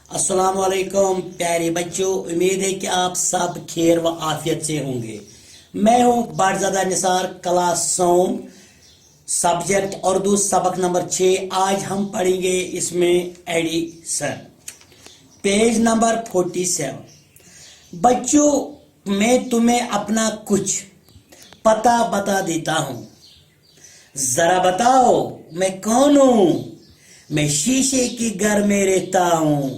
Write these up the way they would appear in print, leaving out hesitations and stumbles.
अस्सलाम वालेकुम प्यारे बच्चों, उम्मीद है कि आप सब खैर व आफियत से होंगे। मैं हूं बारज़ादा निसार, क्लास सोम, सब्जेक्ट उर्दू, सबक नंबर 6। आज हम पढ़ेंगे इसमें एडिशन, पेज नंबर 47। बच्चों, मैं तुम्हें अपना कुछ पता बता देता हूं। जरा बताओ मैं कौन हूं। मैं शीशे के घर में रहता हूं।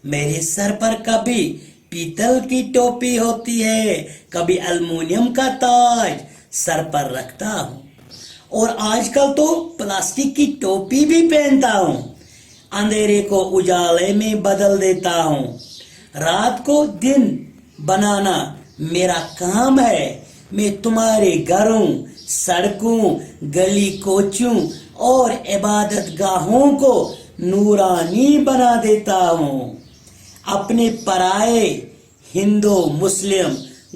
मेरे सर पर कभी पीतल की टोपी होती है, कभी एल्युमिनियम का ताज सर पर रखता हूं, और आजकल तो प्लास्टिक की टोपी भी पहनता हूं। अंधेरे को उजाले में बदल देता हूं। रात को दिन बनाना मेरा काम है। मैं तुम्हारे घरों, सड़कों, गली कोचों और इबादत गाहों को नूरानी बना देता हूं। अपने पराये, हिंदू, मुस्लिम,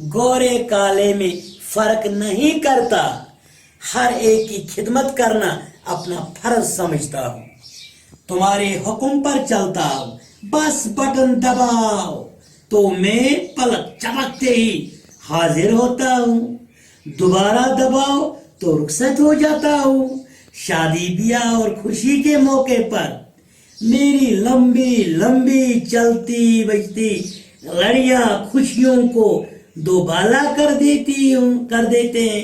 गोरे काले में फर्क नहीं करता। हर एक की खिदमत करना अपना फर्ज समझता हूं। तुम्हारे हुक्म पर चलता हूं। बस बटन दबाओ तो मैं पलक चमकते ही हाजिर होता हूं। दोबारा दबाओ तो रुखसत हो जाता हूं। शादी ब्याह और खुशी के मौके पर मेरी लंबी लंबी चलती बजती लड़ियां खुशियों को दोबाला कर देते हैं।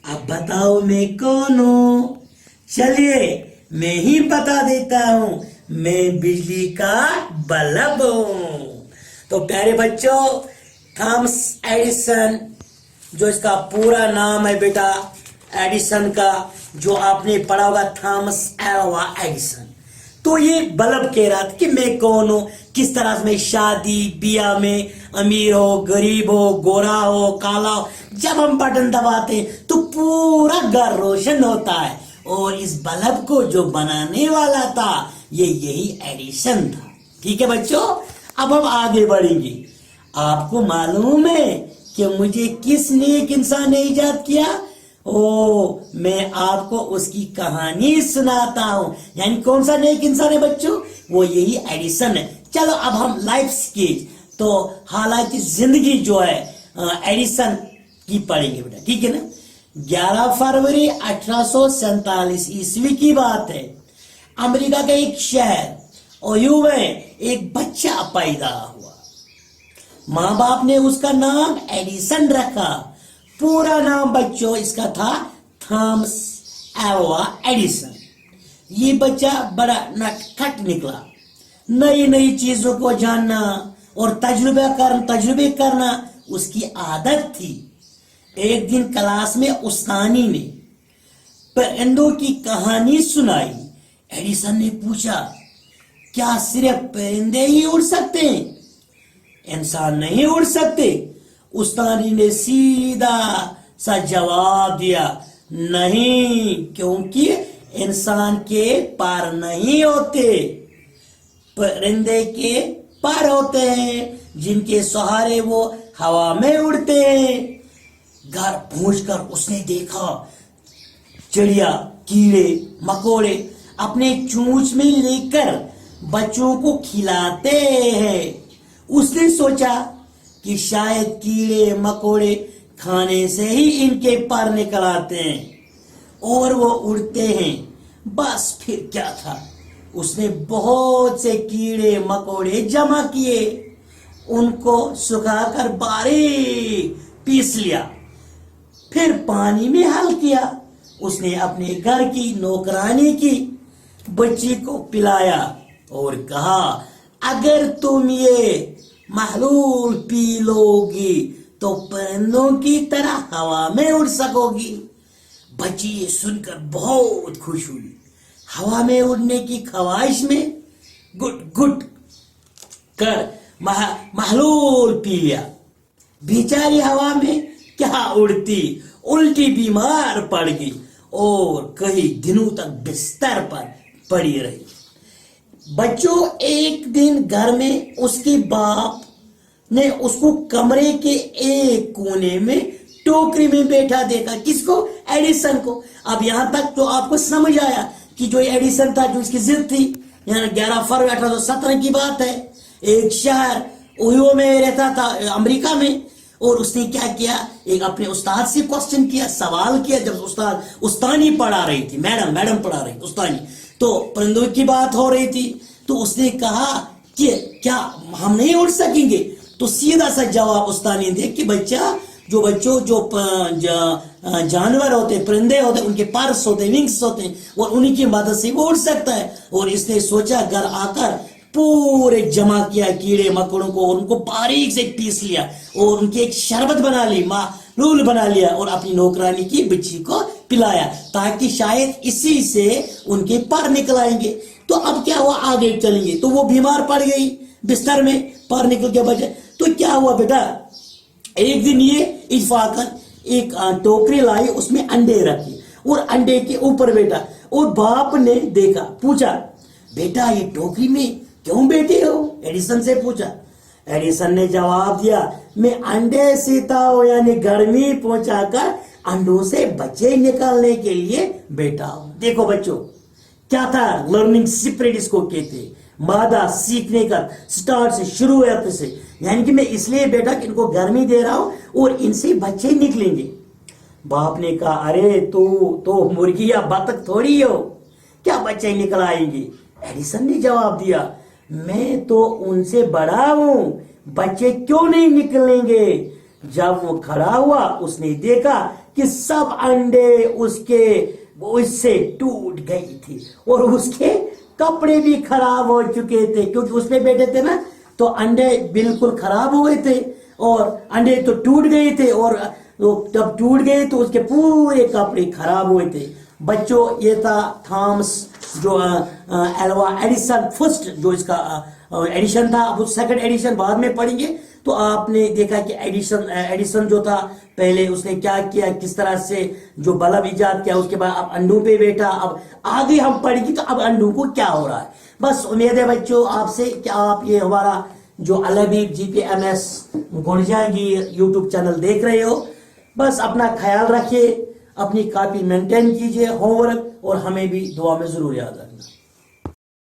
अब बताओ मैं कौन हूं। चलिए मैं ही बता देता हूं, मैं बिजली का बल्ब हूं। तो प्यारे बच्चों, थॉमस एडिसन, जो इसका पूरा नाम है बेटा एडिसन का, जो आपने पढ़ा होगा थॉमस एल्वा एडिसन, तो ये बल्ब कह रहा था कि मैं कौन हूं, किस तरह से मैं शादी ब्याह में अमीर हो, गरीब हो, गोरा हो, काला हो, जब हम बटन दबाते हैं तो पूरा घर रोशन होता है। और इस बल्ब को जो बनाने वाला था यही एडिसन था। ठीक है बच्चों, अब हम आगे बढ़ेंगे। आपको मालूम है कि मुझे किस नेक इंसान ने इजाद किया? मैं आपको उसकी कहानी सुनाता हूं। यानी कौन सा नेक इंसान है बच्चों? वो यही एडिसन है। चलो अब हम लाइफ स्केच, तो हालांकि जिंदगी जो है एडिसन की पढ़ेंगे बेटा, ठीक है ना। 11 फरवरी 1847 ईस्वी की बात है। अमेरिका का एक शहर ओहियो में एक बच्चा पैदा हुआ। माँ बाप ने उसका नाम एडिसन रखा। पूरा नाम बच्चों इसका था थॉमस एल्वा एडिसन। ये बच्चा बड़ा नटखट निकला। नई नई चीजों को जानना और तजुर्बे करना उसकी आदत थी। एक दिन क्लास में उस्तानी ने परिंदों की कहानी सुनाई। एडिसन ने पूछा, क्या सिर्फ परिंदे ही उड़ सकते हैं, इंसान नहीं उड़ सकते? उस्तानी ने सीधा सा जवाब दिया, नहीं, क्योंकि इंसान के पर नहीं होते, परिंदे के पर होते हैं, जिनके सहारे वो हवा में उड़ते हैं। घर पहुंचकर उसने देखा चिड़िया, कीड़े मकोड़े अपने चोंच में लेकर बच्चों को खिलाते हैं। उसने सोचा कि शायद कीड़े मकोड़े खाने से ही इनके पर निकल आते हैं और वो उड़ते हैं। बस फिर क्या था, उसने बहुत से कीड़े मकोड़े जमा किए, उनको सुखाकर बारीक पीस लिया, फिर पानी में हल किया। उसने अपने घर की नौकरानी की बच्ची को पिलाया और कहा, अगर तुम ये महलूल पी लोगी तो परिंदों की तरह हवा में उड़ सकोगी। बच्ची ये सुनकर बहुत खुश हुई। हवा में उड़ने की ख्वाहिश में गुट गुट कर महलूल पी लिया। बेचारी हवा में क्या उड़ती, उल्टी बीमार पड़ गई और कई दिनों तक बिस्तर पर पड़ी रही। बच्चों, एक दिन घर में उसके बाप ने उसको कमरे के एक कोने में टोकरी में बैठा देखा। किसको? एडिसन को। अब यहां तक तो आपको समझ आया कि जो एडिसन था, जो उसकी जिद थी, 11 फरवरी 1817 की बात है। ایک شہر اوہیو میں رہتا تھا امریکہ میں، اور اس نے کیا کیا، ایک اپنے استاد سے کوسچن کیا، سوال کیا. جب استانی پڑھا رہی تھی، میڈم پڑھا رہی استانی، تو پرندوں کی بات ہو رہی تھی، تو اس نے کہا کہ کیا ہم نہیں اڑ سکیں گے؟ تو سیدھا سا جواب استانی دے کہ بچوں جو جانور ہوتے ہیں، پرندے ہوتے ہیں، ان کے پرس ہوتے ہیں، ونگس ہوتے ہیں، اور انہی کی مدد سے وہ اڑ سکتا ہے. اور اس نے سوچا، گھر آ کر پورے جمع کیا کیڑے مکڑوں کو، اور ان کو باریک سے پیس لیا، اور ان کی ایک شربت بنا لی، محلول بنا لیا، اور اپنی نوکرانی کی بچی کو پلایا، تاکہ شاید اسی سے ان کے پر نکل آئیں گے. تو اب کیا ہوا، آگے چلیں گے. تو وہ بیمار پڑ گئی بستر میں، پر نکل کے بچے. تو کیا ہوا بیٹا، ایک دن یہ اتفاقاً ایک ٹوکری لائی، اس میں انڈے رکھے، اور انڈے کے اوپر بیٹا. اور باپ نے دیکھا، پوچھا بیٹا یہ ٹوکری میں کیوں بیٹھے ہو؟ ایڈیسن سے پوچھا. ایڈیسن نے جواب دیا، میں انڈے سیتا ہوں، یعنی گرمی پہنچا کر انڈوں سے بچے نکالنے کے لیے بیٹھا ہوں. دیکھو بچوں، کیا تھا، لرننگ سپرٹ اس کو کہتے ہیں، مادہ سیکھنے کا سٹارٹ سے، شروعات سے. یعنی کہ میں اس لیے بیٹا کہ ان کو گرمی دے رہا ہوں اور ان سے بچے نکلیں گے. باپ نے کہا، ارے تو مرغی یا بطخ تھوڑی ہو، کیا بچے نکل آئیں گے؟ ایڈیسن نے جواب دیا، میں تو ان سے بڑا ہوں، بچے کیوں نہیں نکلیں گے؟ جب وہ کھڑا ہوا، اس نے دیکھا کہ سب انڈے اس سے ٹوٹ گئی تھی، اور اس کے کپڑے بھی خراب ہو چکے تھے، کیونکہ اس میں بیٹھے تھے نا، تو انڈے بالکل خراب ہو گئے تھے، اور انڈے تو ٹوٹ گئے تھے، اور جب ٹوٹ گئے تو اس کے پورے کپڑے خراب ہوئے تھے. بچوں، یہ تھا تھامس جو ایلوا ایڈیسن، فرسٹ جو اس کا ایڈیشن تھا. اب سیکنڈ ایڈیشن بعد میں پڑھیں گے. تو آپ نے دیکھا کہ ایڈیسن جو تھا، پہلے اس نے کیا کیا، کس طرح سے جو بلب ایجاد کیا، اس کے بعد اب انڈوں پہ بیٹھا. اب آگے ہم پڑھیں گے تو اب انڈوں کو کیا ہو رہا ہے. بس امید ہے بچوں آپ سے کہ آپ یہ ہمارا جو الحبیب GPMS گنجاگیر یوٹیوب چینل دیکھ رہے ہو. بس اپنا خیال رکھیے، اپنی کاپی مینٹین کیجیے، ہوم ورک، اور ہمیں بھی دعا میں ضرور یاد رکھنا.